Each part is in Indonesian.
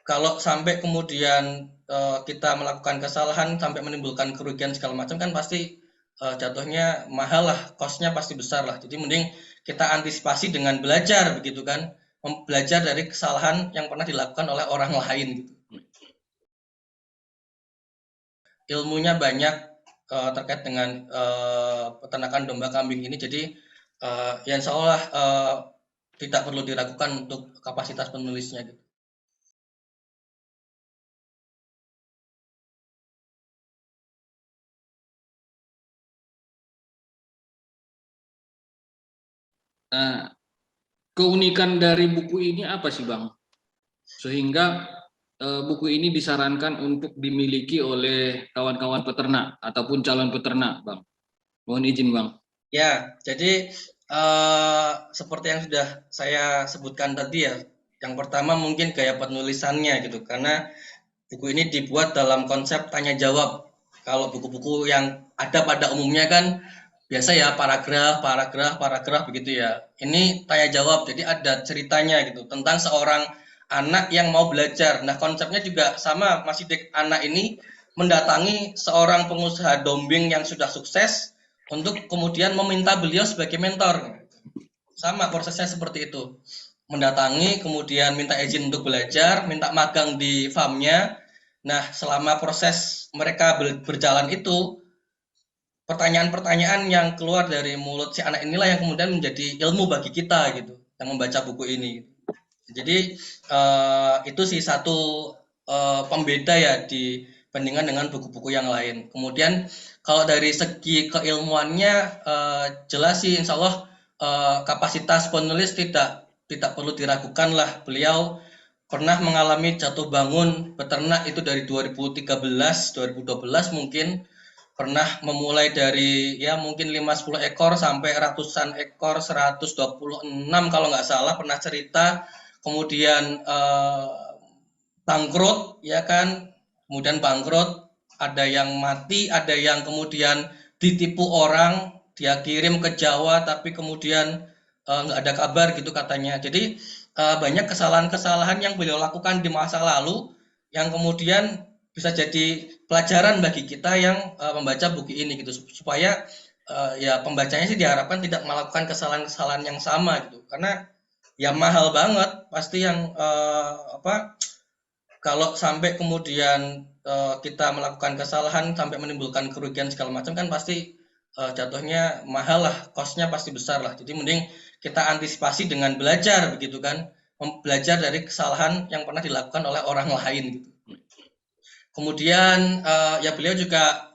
kalau sampai kemudian kita melakukan kesalahan sampai menimbulkan kerugian segala macam kan pasti jatuhnya mahal lah, cost-nya pasti besar lah. Jadi mending kita antisipasi dengan belajar begitu kan, belajar dari kesalahan yang pernah dilakukan oleh orang lain gitu. Ilmunya banyak terkait dengan peternakan domba kambing ini, jadi ya insya Allah tidak perlu diragukan untuk kapasitas penulisnya gitu. Nah, keunikan dari buku ini apa sih Bang? Sehingga buku ini disarankan untuk dimiliki oleh kawan-kawan peternak ataupun calon peternak, Bang. Mohon izin, Bang. Ya, jadi seperti yang sudah saya sebutkan tadi ya, yang pertama mungkin gaya penulisannya gitu, karena buku ini dibuat dalam konsep tanya jawab. Kalau buku-buku yang ada pada umumnya kan biasa ya paragraf, paragraf, paragraf begitu ya. Ini tanya jawab, jadi ada ceritanya gitu tentang seorang anak yang mau belajar. Nah, konsepnya juga sama, Mas Sidik. Anak ini mendatangi seorang pengusaha dombing yang sudah sukses untuk kemudian meminta beliau sebagai mentor. Sama prosesnya seperti itu. Mendatangi, kemudian minta izin untuk belajar, minta magang di farmnya. Nah, selama proses mereka berjalan itu, pertanyaan-pertanyaan yang keluar dari mulut si anak inilah yang kemudian menjadi ilmu bagi kita gitu, yang membaca buku ini. Jadi itu sih satu pembeda ya dibandingkan dengan buku-buku yang lain. Kemudian kalau dari segi keilmuannya jelas sih insya Allah kapasitas penulis tidak perlu diragukan lah. Beliau pernah mengalami jatuh bangun peternak itu dari 2013, 2012 mungkin, pernah memulai dari ya mungkin 5-10 ekor sampai ratusan ekor, 126 kalau nggak salah pernah cerita, kemudian bangkrut ya kan, kemudian bangkrut, ada yang mati, ada yang kemudian ditipu orang, dia kirim ke Jawa tapi kemudian nggak ada kabar gitu katanya. Jadi banyak kesalahan-kesalahan yang beliau lakukan di masa lalu yang kemudian bisa jadi pelajaran bagi kita yang membaca buku ini gitu, supaya ya pembacanya sih diharapkan tidak melakukan kesalahan-kesalahan yang sama gitu, karena ya mahal banget pasti yang apa, kalau sampai kemudian kita melakukan kesalahan sampai menimbulkan kerugian segala macam kan pasti jatuhnya mahal lah, cost-nya pasti besar lah. Jadi mending kita antisipasi dengan belajar begitu kan, belajar dari kesalahan yang pernah dilakukan oleh orang lain gitu. Kemudian ya beliau juga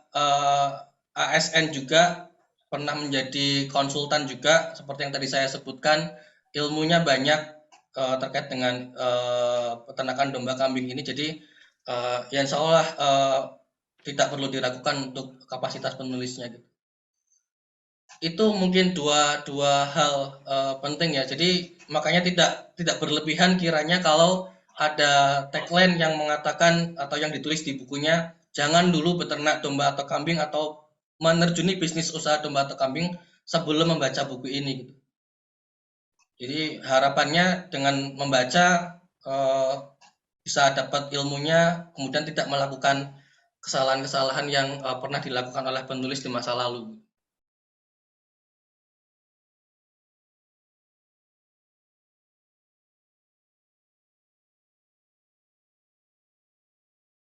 ASN juga, pernah menjadi konsultan juga seperti yang tadi saya sebutkan, ilmunya banyak terkait dengan peternakan domba kambing ini. Jadi ya insya Allah tidak perlu diragukan untuk kapasitas penulisnya gitu. Itu mungkin dua hal penting ya. Jadi makanya tidak berlebihan kiranya kalau ada tagline yang mengatakan atau yang ditulis di bukunya, jangan dulu beternak domba atau kambing atau menerjuni bisnis usaha domba atau kambing sebelum membaca buku ini gitu. Jadi harapannya dengan membaca bisa dapat ilmunya, kemudian tidak melakukan kesalahan-kesalahan yang pernah dilakukan oleh penulis di masa lalu.